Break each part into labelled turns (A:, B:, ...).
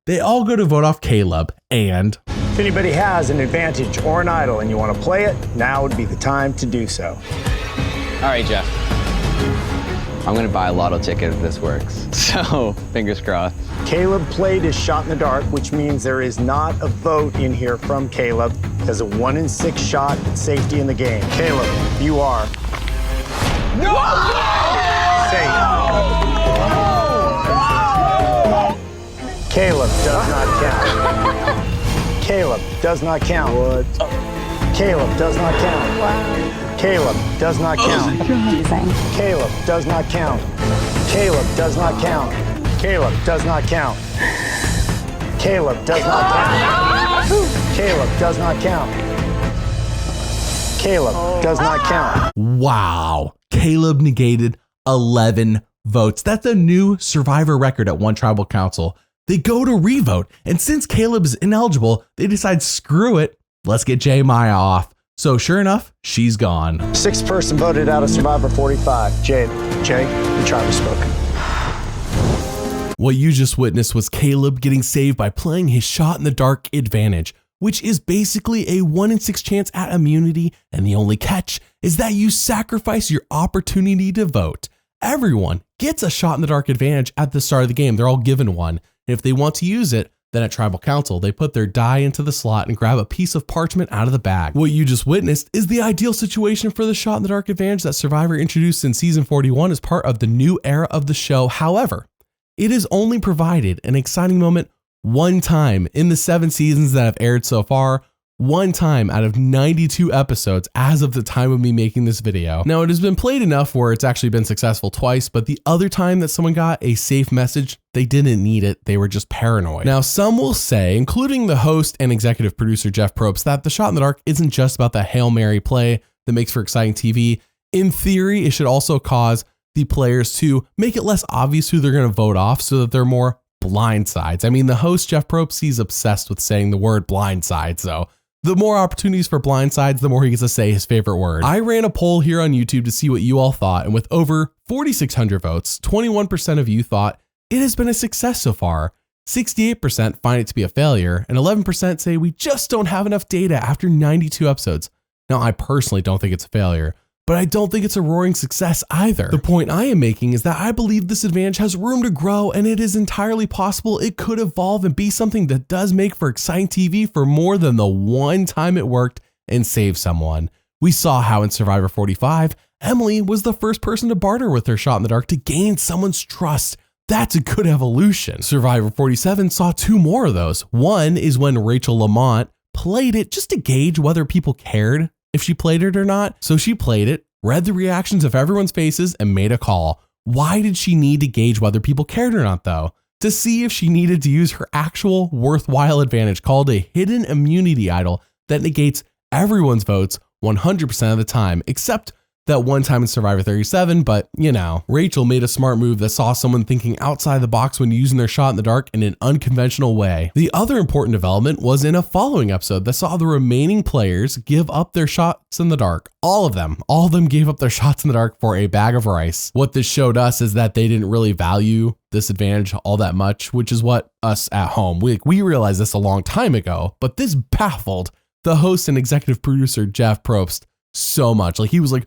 A: they all go to vote off Caleb, and
B: if anybody has an advantage or an idol and you want to play it, now would be the time to do so.
C: All right, Jeff. I'm gonna buy a lotto ticket if this works. So, fingers crossed.
B: Caleb played his shot in the dark, which means there is not a vote in here from Caleb. There's a 1 in 6 shot at safety in the game. Caleb, you are safe. Caleb does not count. Caleb does not count. What? Caleb does not count. Wow. Caleb does not count. Caleb does not count. Caleb does not count. Caleb does not count. Caleb does not count. Caleb does not count. Caleb does not count.
A: wow, Caleb negated 11 votes. That's a new Survivor record at One Tribal Council. They go to revote, and since Caleb is ineligible, they decide, screw it, let's get J Maya off. So sure enough, she's gone.
B: 6th person voted out of Survivor 45. Jay, the tribe has spoken.
A: What you just witnessed was Caleb getting saved by playing his shot in the dark advantage, which is basically a 1 in 6 chance at immunity, and the only catch is that you sacrifice your opportunity to vote. Everyone gets a shot in the dark advantage at the start of the game. They're all given one. And if they want to use it, then at Tribal Council, they put their die into the slot and grab a piece of parchment out of the bag. What you just witnessed is the ideal situation for the shot in the dark advantage that Survivor introduced in season 41 as part of the new era of the show. However, it is only provided an exciting moment one time in the 7 seasons that have aired so far, one time out of 92 episodes as of the time of me making this video. Now, it has been played enough where it's actually been successful twice, but the other time that someone got a safe message, they didn't need it. They were just paranoid. Now, some will say, including the host and executive producer Jeff Probst, that the shot in the dark isn't just about the Hail Mary play that makes for exciting TV. In theory, it should also cause the players to make it less obvious who they're going to vote off so that they're more blindsides. I mean, the host, Jeff Probst, he's obsessed with saying the word blindside, so the more opportunities for blindsides, the more he gets to say his favorite word. I ran a poll here on YouTube to see what you all thought, and with over 4,600 votes, 21% of you thought it has been a success so far, 68% find it to be a failure, and 11% say we just don't have enough data after 92 episodes. Now, I personally don't think it's a failure, but I don't think it's a roaring success either. The point I am making is that I believe this advantage has room to grow, and it is entirely possible it could evolve and be something that does make for exciting TV for more than the one time it worked and saved someone. We saw how in Survivor 45, Emily was the first person to barter with her shot in the dark to gain someone's trust. That's a good evolution. Survivor 47 saw 2 more of those. One is when Rachel Lamont played it just to gauge whether people cared if she played it or not. So she played it, read the reactions of everyone's faces, and made a call. Why did she need to gauge whether people cared or not though? To see if she needed to use her actual worthwhile advantage called a hidden immunity idol that negates everyone's votes 100% of the time, except that one time in Survivor 37, but you know, Rachel made a smart move that saw someone thinking outside the box when using their shot in the dark in an unconventional way. The other important development was in a following episode that saw the remaining players give up their shots in the dark. All of them gave up their shots in the dark for a bag of rice. What this showed us is that they didn't really value this advantage all that much, which is what us at home, we realized this a long time ago, but this baffled the host and executive producer Jeff Probst so much. Like, he was like,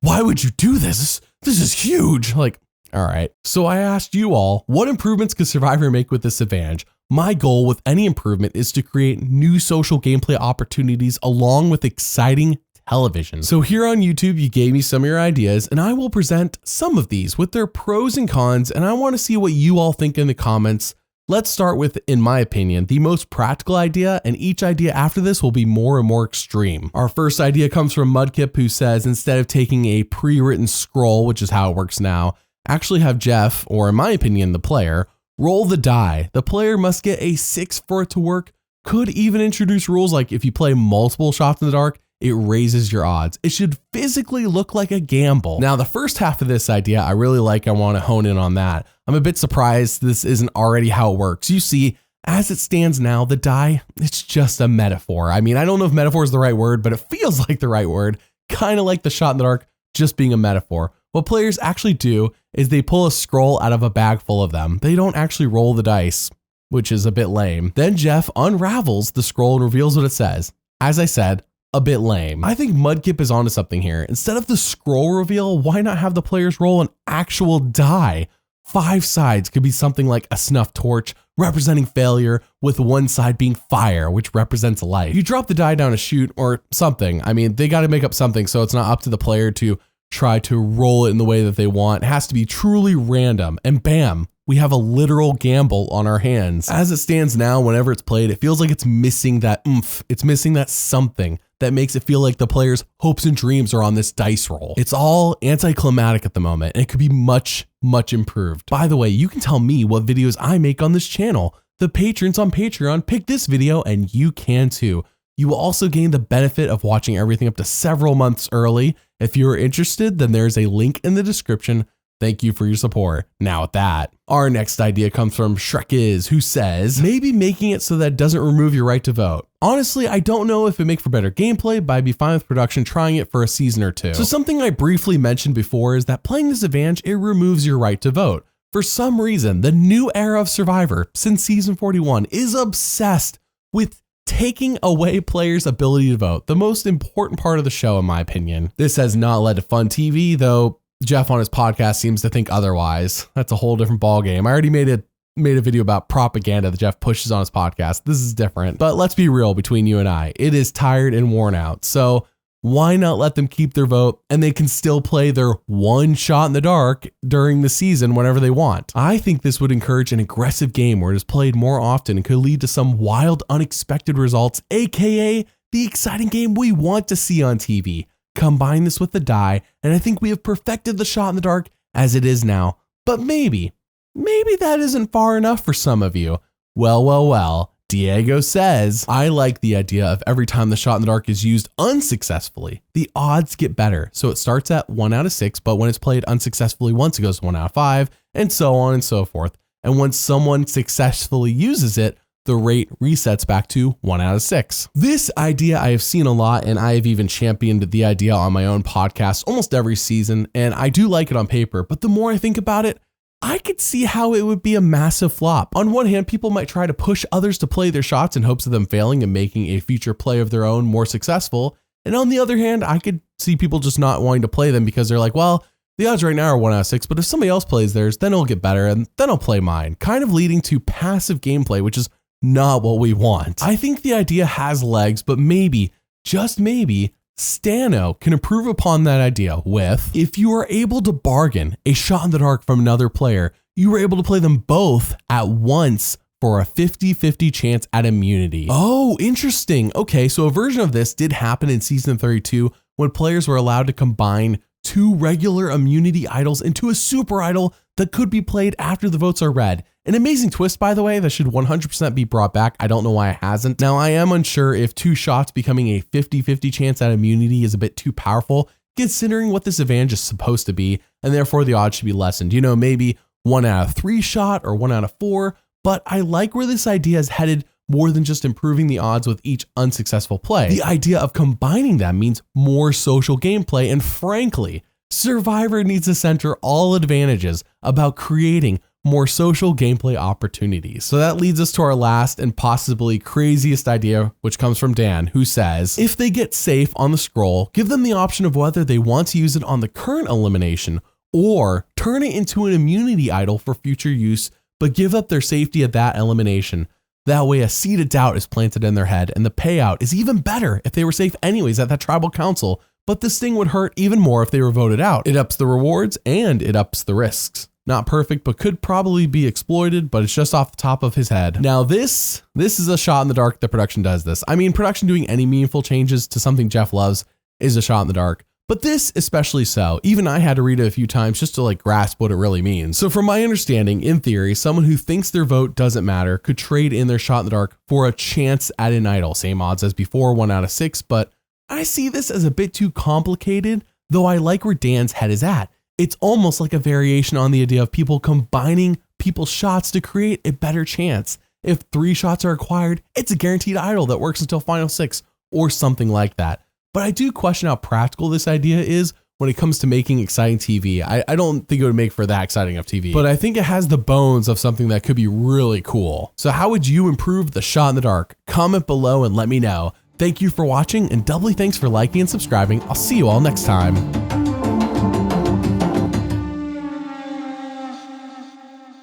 A: why would you do this? This is huge. Like, all right. So I asked you all, what improvements could Survivor make with this advantage? My goal with any improvement is to create new social gameplay opportunities along with exciting television. So here on YouTube, you gave me some of your ideas, and I will present some of these with their pros and cons, and I want to see what you all think in the comments. Let's start with, in my opinion, the most practical idea, and each idea after this will be more and more extreme. Our first idea comes from Mudkip, who says instead of taking a pre-written scroll, which is how it works now, actually have Jeff, or in my opinion, the player, roll the die. The player must get a 6 for it to work. Could even introduce rules like if you play multiple shots in the dark, it raises your odds. It should physically look like a gamble. Now, the first half of this idea I really like. I want to hone in on that. I'm a bit surprised this isn't already how it works. You see, as it stands now, the die, it's just a metaphor. I mean, I don't know if metaphor is the right word, but it feels like the right word, kind of like the shot in the dark just being a metaphor. What players actually do is they pull a scroll out of a bag full of them. They don't actually roll the dice. which is a bit lame. Then Jeff unravels the scroll and reveals what it says. As I said, a bit lame. I think Mudkip is onto something here. Instead of the scroll reveal, why not have the players roll an actual die? 5 sides could be something like a snuff torch representing failure, with one side being fire, which represents life. You drop the die down a chute or something. I mean, they got to make up something, so it's not up to the player to try to roll it in the way that they want. It has to be truly random, and bam, we have a literal gamble on our hands. As it stands now, whenever it's played, it feels like it's missing that oomph. It's missing that something that makes it feel like the player's hopes and dreams are on this dice roll. It's all anticlimactic at the moment, and it could be much, much improved. By the way, you can tell me what videos I make on this channel. The patrons on Patreon pick this video, and you can too. You will also gain the benefit of watching everything up to several months early. If you're interested, then there's a link in the description. Thank you for your support. Now with that, our next idea comes from Shrekiz, who says, maybe making it so that it doesn't remove your right to vote. Honestly, I don't know if it make for better gameplay, but I'd be fine with production trying it for a season or two. So something I briefly mentioned before is that playing this advantage, it removes your right to vote. For some reason, the new era of Survivor, since season 41, is obsessed with taking away players' ability to vote, the most important part of the show, in my opinion. This has not led to fun TV, though Jeff on his podcast seems to think otherwise. That's a whole different ballgame. I already made a video about propaganda that Jeff pushes on his podcast. This is different. But let's be real between you and I. It is tired and worn out. So why not let them keep their vote and they can still play their one shot in the dark during the season whenever they want? I think this would encourage an aggressive game where it is played more often and could lead to some wild, unexpected results, aka the exciting game we want to see on TV. Combine this with the die, and I think we have perfected the shot in the dark as it is now. But maybe that isn't far enough for some of you. Well, Diego says, I like the idea of every time the shot in the dark is used unsuccessfully, the odds get better. So it starts at 1 out of 6, but when it's played unsuccessfully once, it goes to 1 out of 5, and so on and so forth. And once someone successfully uses it, the rate resets back to 1 out of 6. This idea I have seen a lot, and I have even championed the idea on my own podcast almost every season, and I do like it on paper, but the more I think about it, I could see how it would be a massive flop. On one hand, people might try to push others to play their shots in hopes of them failing and making a future play of their own more successful. And on the other hand, I could see people just not wanting to play them because they're like, well, the odds right now are 1 out of 6, but if somebody else plays theirs, then it'll get better, and then I'll play mine, kind of leading to passive gameplay, which is not what we want. I think the idea has legs, but maybe, just maybe, Stano can improve upon that idea with, if you are able to bargain a shot in the dark from another player, you were able to play them both at once for a 50-50 chance at immunity. Oh, interesting. Okay, so a version of this did happen in season 32 when players were allowed to combine 2 regular immunity idols into a super idol that could be played after the votes are read. An amazing twist, by the way, that should 100% be brought back. I don't know why it hasn't. Now, I am unsure if 2 shots becoming a 50-50 chance at immunity is a bit too powerful, considering what this advantage is supposed to be, and therefore the odds should be lessened. You know, maybe 1 out of 3 shot or 1 out of 4, but I like where this idea is headed more than just improving the odds with each unsuccessful play. The idea of combining them means more social gameplay, and frankly, Survivor needs to center all advantages about creating more social gameplay opportunities. So that leads us to our last and possibly craziest idea, which comes from Dan, who says, if they get safe on the scroll, give them the option of whether they want to use it on the current elimination or turn it into an immunity idol for future use, but give up their safety at that elimination. That way a seed of doubt is planted in their head, and the payout is even better if they were safe anyways at that tribal council, but this thing would hurt even more if they were voted out. It ups the rewards and it ups the risks. Not perfect, but could probably be exploited, but it's just off the top of his head. Now this is a shot in the dark that production does this. I mean, production doing any meaningful changes to something Jeff loves is a shot in the dark, but this especially so. Even I had to read it a few times just to grasp what it really means. So from my understanding, in theory, someone who thinks their vote doesn't matter could trade in their shot in the dark for a chance at an idol. Same odds as before, 1 out of 6, but I see this as a bit too complicated, though I like where Dan's head is at. It's almost like a variation on the idea of people combining people's shots to create a better chance. If 3 shots are acquired, it's a guaranteed idol that works until final 6 or something like that. But I do question how practical this idea is when it comes to making exciting TV. I don't think it would make for that exciting of TV, but I think it has the bones of something that could be really cool. So how would you improve the shot in the dark? Comment below and let me know. Thank you for watching, and doubly thanks for liking and subscribing. I'll see you all next time.